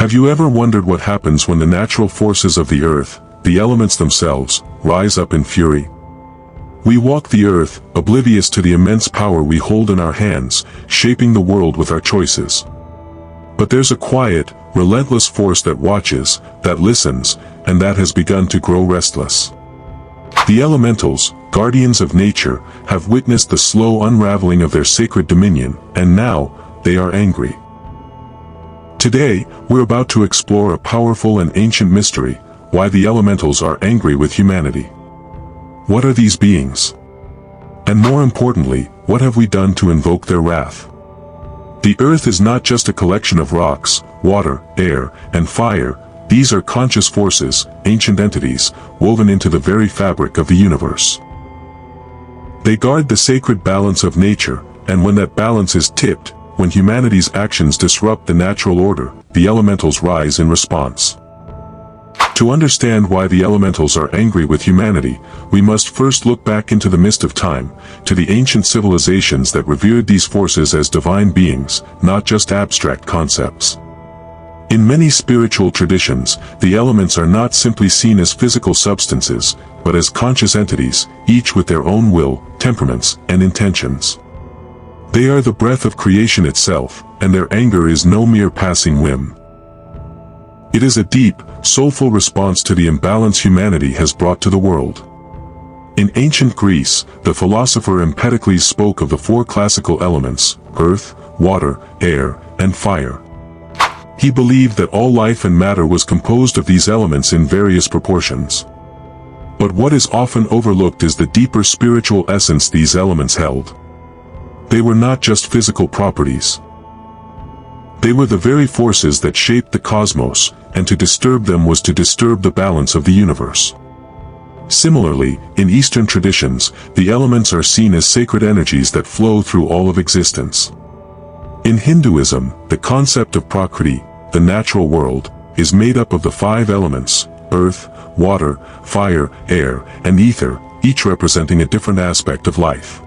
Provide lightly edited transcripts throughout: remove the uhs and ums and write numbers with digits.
Have you ever wondered what happens when the natural forces of the earth, the elements themselves, rise up in fury? We walk the earth, oblivious to the immense power we hold in our hands, shaping the world with our choices. But there's a quiet, relentless force that watches, that listens, and that has begun to grow restless. The elementals, guardians of nature, have witnessed the slow unraveling of their sacred dominion, and now, they are angry. Today, we're about to explore a powerful and ancient mystery, why the elementals are angry with humanity. What are these beings? And more importantly, what have we done to invoke their wrath? The earth is not just a collection of rocks, water, air, and fire. These are conscious forces, ancient entities, woven into the very fabric of the universe. They guard the sacred balance of nature, and when that balance is tipped, when humanity's actions disrupt the natural order, the elementals rise in response. To understand why the elementals are angry with humanity, we must first look back into the mist of time, to the ancient civilizations that revered these forces as divine beings, not just abstract concepts. In many spiritual traditions, the elements are not simply seen as physical substances, but as conscious entities, each with their own will, temperaments, and intentions. They are the breath of creation itself, and their anger is no mere passing whim. It is a deep, soulful response to the imbalance humanity has brought to the world. In ancient Greece, the philosopher Empedocles spoke of the four classical elements: earth, water, air, and fire. He believed that all life and matter was composed of these elements in various proportions. But what is often overlooked is the deeper spiritual essence these elements held. They were not just physical properties. They were the very forces that shaped the cosmos, and to disturb them was to disturb the balance of the universe. Similarly, in Eastern traditions, the elements are seen as sacred energies that flow through all of existence. In Hinduism, the concept of Prakriti, the natural world, is made up of the five elements: earth, water, fire, air, and ether, each representing a different aspect of life.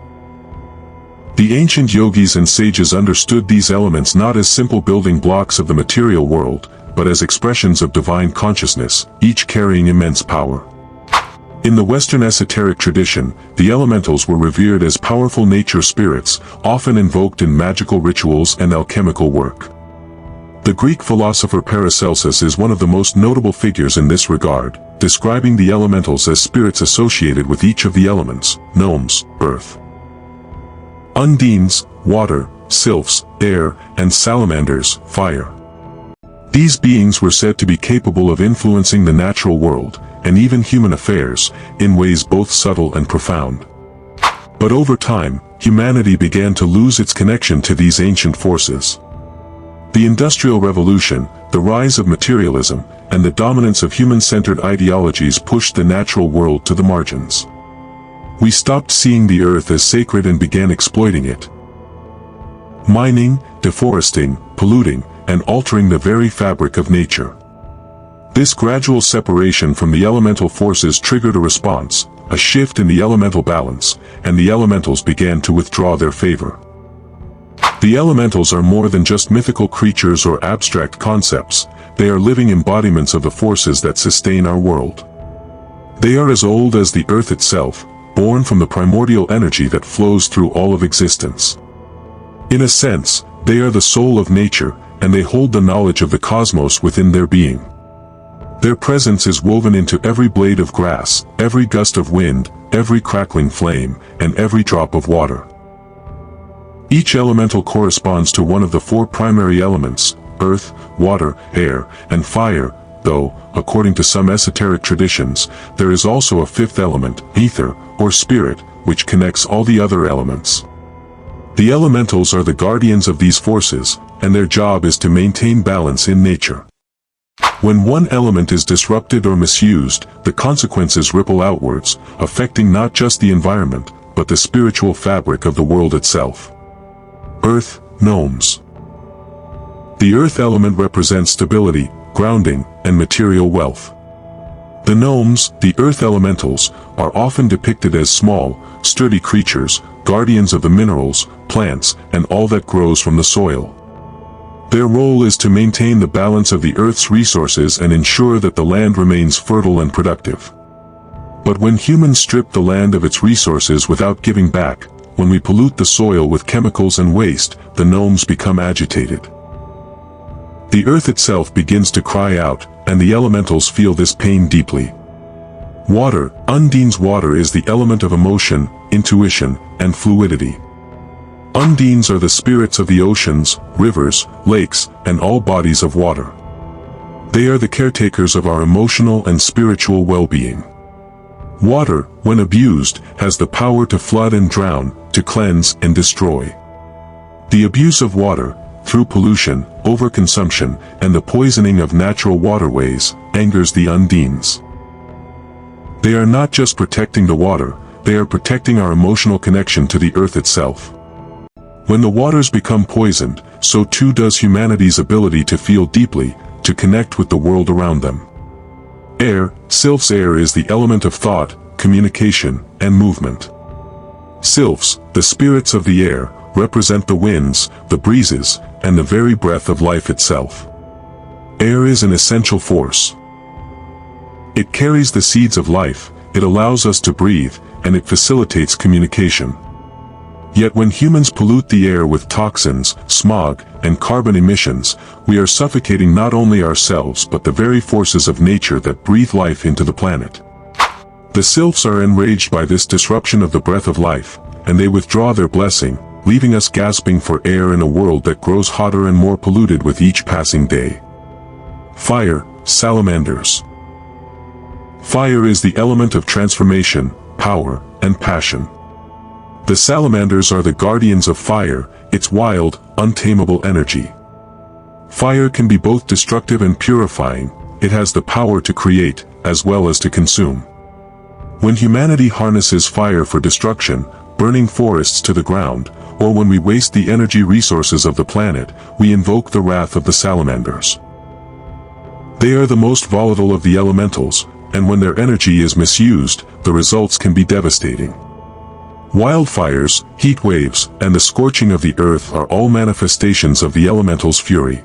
The ancient yogis and sages understood these elements not as simple building blocks of the material world, but as expressions of divine consciousness, each carrying immense power. In the Western esoteric tradition, the elementals were revered as powerful nature spirits, often invoked in magical rituals and alchemical work. The Greek philosopher Paracelsus is one of the most notable figures in this regard, describing the elementals as spirits associated with each of the elements: gnomes, earth; undines, water; sylphs, air; and salamanders, fire. These beings were said to be capable of influencing the natural world, and even human affairs, in ways both subtle and profound. But over time, humanity began to lose its connection to these ancient forces. The Industrial Revolution, the rise of materialism, and the dominance of human-centered ideologies pushed the natural world to the margins. We stopped seeing the earth as sacred and began exploiting it. Mining, deforesting, polluting, and altering the very fabric of nature. This gradual separation from the elemental forces triggered a response, a shift in the elemental balance, and the elementals began to withdraw their favor. The elementals are more than just mythical creatures or abstract concepts. They are living embodiments of the forces that sustain our world. They are as old as the earth itself, born from the primordial energy that flows through all of existence. In a sense, they are the soul of nature, and they hold the knowledge of the cosmos within their being. Their presence is woven into every blade of grass, every gust of wind, every crackling flame, and every drop of water. Each elemental corresponds to one of the four primary elements: earth, water, air, and fire, though, according to some esoteric traditions, there is also a fifth element, ether, or spirit, which connects all the other elements. The elementals are the guardians of these forces, and their job is to maintain balance in nature. When one element is disrupted or misused, the consequences ripple outwards, affecting not just the environment, but the spiritual fabric of the world itself. Earth, gnomes. The earth element represents stability, grounding, and material wealth. The gnomes, the earth elementals, are often depicted as small, sturdy creatures, guardians of the minerals, plants, and all that grows from the soil. Their role is to maintain the balance of the Earth's resources and ensure that the land remains fertile and productive. But when humans strip the land of its resources without giving back, when we pollute the soil with chemicals and waste, the gnomes become agitated. The earth itself begins to cry out, and the elementals feel this pain deeply. Water, Undine's water is the element of emotion, intuition, and fluidity. Undines are the spirits of the oceans, rivers, lakes, and all bodies of water. They are the caretakers of our emotional and spiritual well-being. Water, when abused, has the power to flood and drown, to cleanse and destroy. The abuse of water, through pollution, overconsumption, and the poisoning of natural waterways, angers the Undines. They are not just protecting the water, they are protecting our emotional connection to the earth itself. When the waters become poisoned, so too does humanity's ability to feel deeply, to connect with the world around them. Air, Sylph's air is the element of thought, communication, and movement. Sylphs, the spirits of the air, represent the winds, the breezes, and the very breath of life itself. Air is an essential force. It carries the seeds of life, it allows us to breathe, and it facilitates communication. Yet when humans pollute the air with toxins, smog, and carbon emissions, we are suffocating not only ourselves but the very forces of nature that breathe life into the planet. The sylphs are enraged by this disruption of the breath of life, and they withdraw their blessing, leaving us gasping for air in a world that grows hotter and more polluted with each passing day. Fire, Salamanders. Fire is the element of transformation, power, and passion. The salamanders are the guardians of fire, its wild, untamable energy. Fire can be both destructive and purifying, it has the power to create, as well as to consume. When humanity harnesses fire for destruction, burning forests to the ground, or when we waste the energy resources of the planet, we invoke the wrath of the salamanders. They are the most volatile of the elementals, and when their energy is misused, the results can be devastating. Wildfires, heat waves, and the scorching of the earth are all manifestations of the elementals' fury.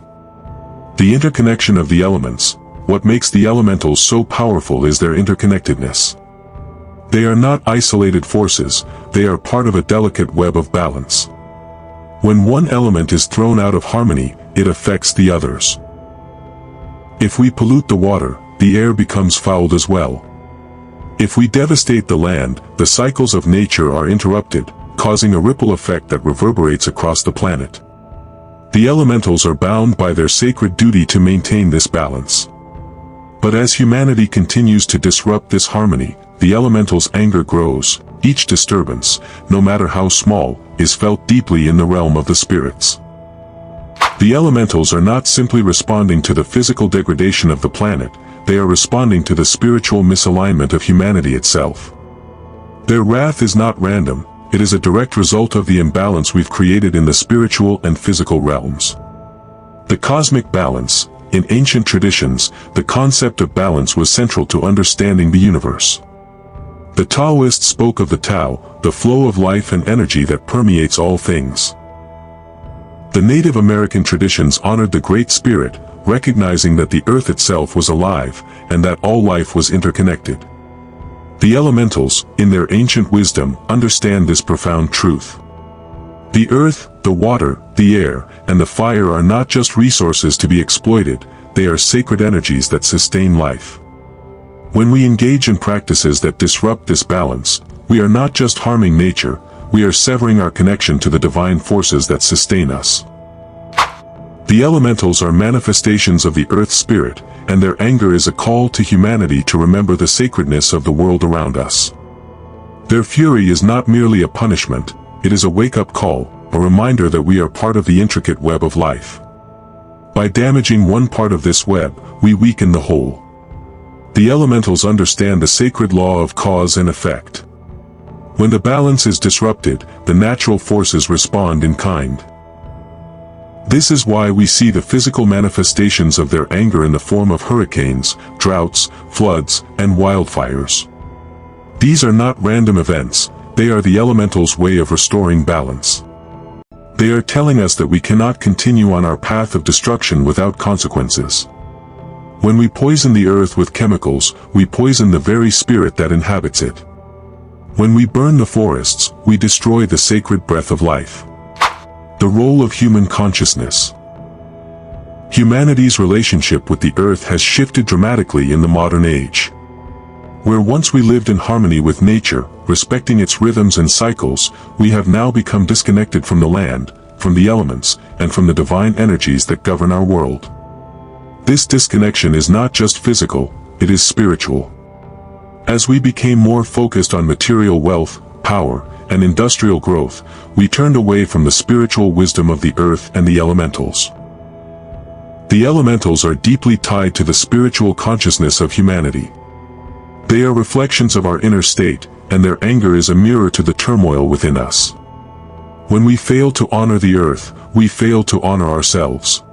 The interconnection of the elements, what makes the elementals so powerful is their interconnectedness. They are not isolated forces, they are part of a delicate web of balance. When one element is thrown out of harmony, it affects the others. If we pollute the water, the air becomes fouled as well. If we devastate the land, the cycles of nature are interrupted, causing a ripple effect that reverberates across the planet. The elementals are bound by their sacred duty to maintain this balance. But as humanity continues to disrupt this harmony, the elementals' anger grows. Each disturbance, no matter how small, is felt deeply in the realm of the spirits. The elementals are not simply responding to the physical degradation of the planet, they are responding to the spiritual misalignment of humanity itself. Their wrath is not random, it is a direct result of the imbalance we've created in the spiritual and physical realms. The cosmic balance. In ancient traditions, the concept of balance was central to understanding the universe. The Taoists spoke of the Tao, the flow of life and energy that permeates all things. The Native American traditions honored the Great Spirit, recognizing that the earth itself was alive, and that all life was interconnected. The elementals, in their ancient wisdom, understand this profound truth. The earth, the water, the air, and the fire are not just resources to be exploited, they are sacred energies that sustain life. When we engage in practices that disrupt this balance, we are not just harming nature, we are severing our connection to the divine forces that sustain us. The elementals are manifestations of the earth spirit, and their anger is a call to humanity to remember the sacredness of the world around us. Their fury is not merely a punishment, it is a wake-up call, a reminder that we are part of the intricate web of life. By damaging one part of this web, we weaken the whole. The elementals understand the sacred law of cause and effect. When the balance is disrupted, the natural forces respond in kind. This is why we see the physical manifestations of their anger in the form of hurricanes, droughts, floods, and wildfires. These are not random events, they are the elementals' way of restoring balance. They are telling us that we cannot continue on our path of destruction without consequences. When we poison the earth with chemicals, we poison the very spirit that inhabits it. When we burn the forests, we destroy the sacred breath of life. The role of human consciousness. Humanity's relationship with the earth has shifted dramatically in the modern age. Where once we lived in harmony with nature, respecting its rhythms and cycles, we have now become disconnected from the land, from the elements, and from the divine energies that govern our world. This disconnection is not just physical, it is spiritual. As we became more focused on material wealth, power, and industrial growth, we turned away from the spiritual wisdom of the earth and the elementals. The elementals are deeply tied to the spiritual consciousness of humanity. They are reflections of our inner state, and their anger is a mirror to the turmoil within us. When we fail to honor the earth, we fail to honor ourselves.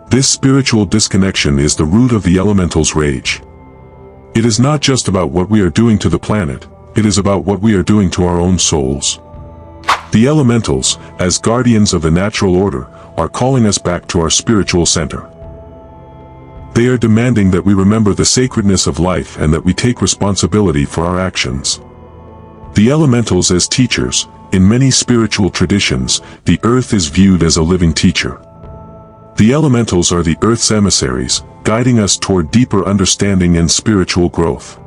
This spiritual disconnection is the root of the elementals' rage. It is not just about what we are doing to the planet, it is about what we are doing to our own souls. The elementals, as guardians of the natural order, are calling us back to our spiritual center. They are demanding that we remember the sacredness of life and that we take responsibility for our actions. The elementals as teachers. In many spiritual traditions, the earth is viewed as a living teacher. The elementals are the earth's emissaries, guiding us toward deeper understanding and spiritual growth.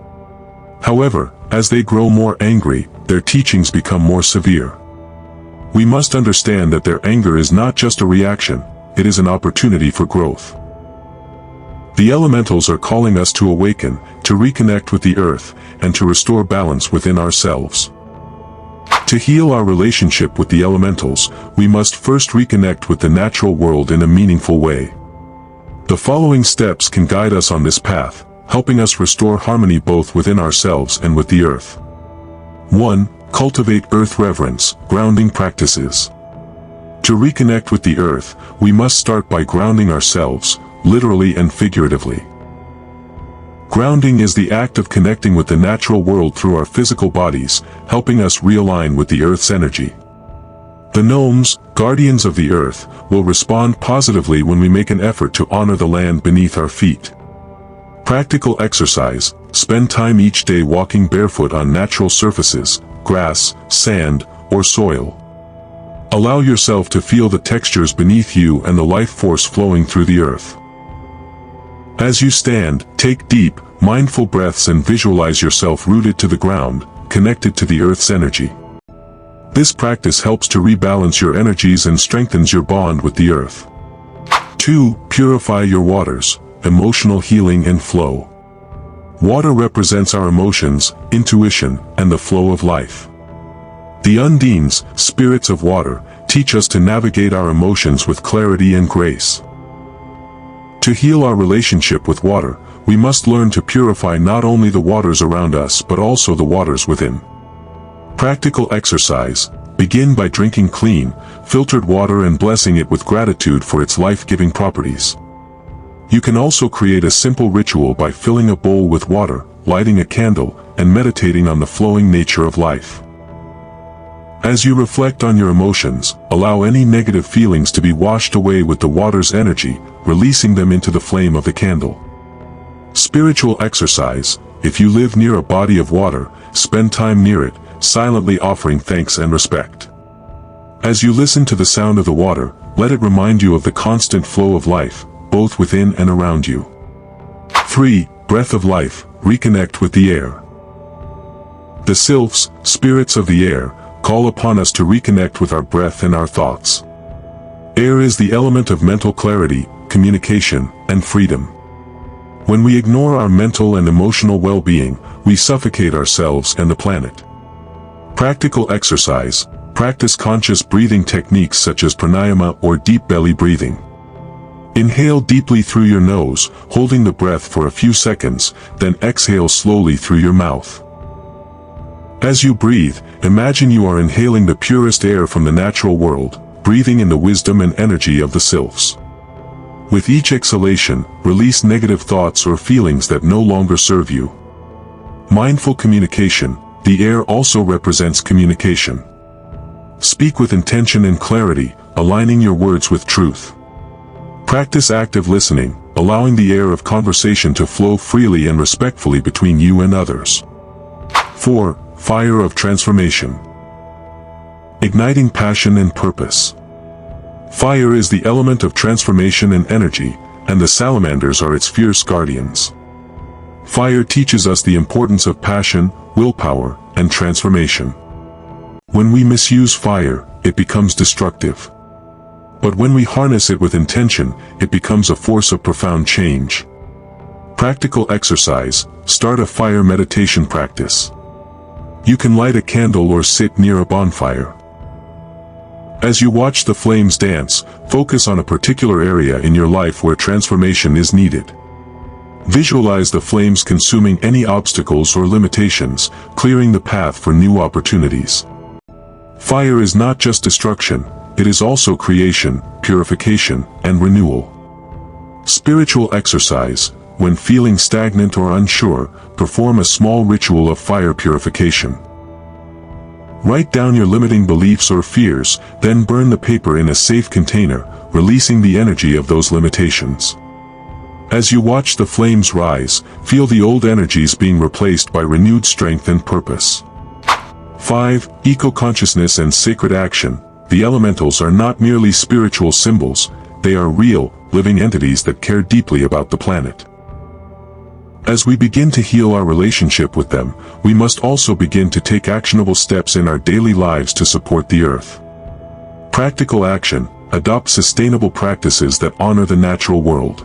However, as they grow more angry, their teachings become more severe. We must understand that their anger is not just a reaction, it is an opportunity for growth. The elementals are calling us to awaken, to reconnect with the earth, and to restore balance within ourselves. To heal our relationship with the elementals, we must first reconnect with the natural world in a meaningful way. The following steps can guide us on this path, helping us restore harmony both within ourselves and with the earth. 1. Cultivate earth reverence, grounding practices. To reconnect with the earth, we must start by grounding ourselves, literally and figuratively. Grounding is the act of connecting with the natural world through our physical bodies, helping us realign with the earth's energy. The gnomes, guardians of the earth, will respond positively when we make an effort to honor the land beneath our feet. Practical exercise. Spend time each day walking barefoot on natural surfaces, grass, sand, or soil. Allow yourself to feel the textures beneath you and the life force flowing through the earth. As you stand, take deep, mindful breaths and visualize yourself rooted to the ground, connected to the earth's energy. This practice helps to rebalance your energies and strengthens your bond with the earth. 2. Purify your waters, emotional healing and flow. Water represents our emotions, intuition, and the flow of life. The undines, spirits of water, teach us to navigate our emotions with clarity and grace. To heal our relationship with water, we must learn to purify not only the waters around us but also the waters within. Practical exercise. Begin by drinking clean, filtered water and blessing it with gratitude for its life-giving properties. You can also create a simple ritual by filling a bowl with water, lighting a candle, and meditating on the flowing nature of life. As you reflect on your emotions, allow any negative feelings to be washed away with the water's energy, releasing them into the flame of the candle. Spiritual exercise. If you live near a body of water, spend time near it, silently offering thanks and respect. As you listen to the sound of the water, let it remind you of the constant flow of life, both within and around you. 3. Breath of life. Reconnect with the air. The sylphs, spirits of the air, call upon us to reconnect with our breath and our thoughts. Air is the element of mental clarity, communication, and freedom. When we ignore our mental and emotional well-being, we suffocate ourselves and the planet. Practical exercise. Practice conscious breathing techniques such as pranayama or deep belly breathing. Inhale deeply through your nose, holding the breath for a few seconds, then exhale slowly through your mouth. As you breathe, imagine you are inhaling the purest air from the natural world, breathing in the wisdom and energy of the sylphs. With each exhalation, release negative thoughts or feelings that no longer serve you. Mindful communication. The air also represents communication. Speak with intention and clarity, aligning your words with truth. Practice active listening, allowing the air of conversation to flow freely and respectfully between you and others. 4. Fire of transformation. Igniting passion and purpose. Fire is the element of transformation and energy, and the salamanders are its fierce guardians. Fire teaches us the importance of passion, willpower, and transformation. When we misuse fire, it becomes destructive. But when we harness it with intention, it becomes a force of profound change. Practical exercise: start a fire meditation practice. You can light a candle or sit near a bonfire. As you watch the flames dance, focus on a particular area in your life where transformation is needed. Visualize the flames consuming any obstacles or limitations, clearing the path for new opportunities. Fire is not just destruction, it is also creation, purification, and renewal. Spiritual exercise: when feeling stagnant or unsure, perform a small ritual of fire purification. Write down your limiting beliefs or fears, then burn the paper in a safe container, releasing the energy of those limitations. As you watch the flames rise, feel the old energies being replaced by renewed strength and purpose. 5. Eco-consciousness and sacred action. The elementals are not merely spiritual symbols, they are real, living entities that care deeply about the planet. As we begin to heal our relationship with them, we must also begin to take actionable steps in our daily lives to support the earth. Practical action: adopt sustainable practices that honor the natural world.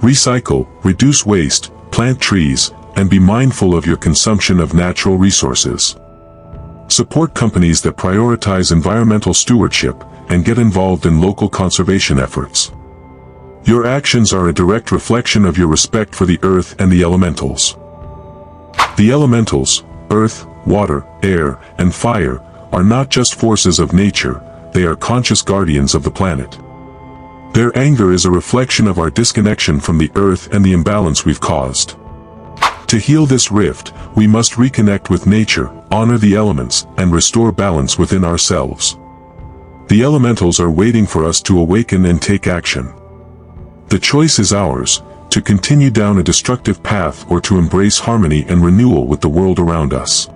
Recycle, reduce waste, plant trees, and be mindful of your consumption of natural resources. Support companies that prioritize environmental stewardship, and get involved in local conservation efforts. Your actions are a direct reflection of your respect for the earth and the elementals. The elementals, earth, water, air, and fire, are not just forces of nature, they are conscious guardians of the planet. Their anger is a reflection of our disconnection from the earth and the imbalance we've caused. To heal this rift, we must reconnect with nature, honor the elements, and restore balance within ourselves. The elementals are waiting for us to awaken and take action. The choice is ours, to continue down a destructive path or to embrace harmony and renewal with the world around us.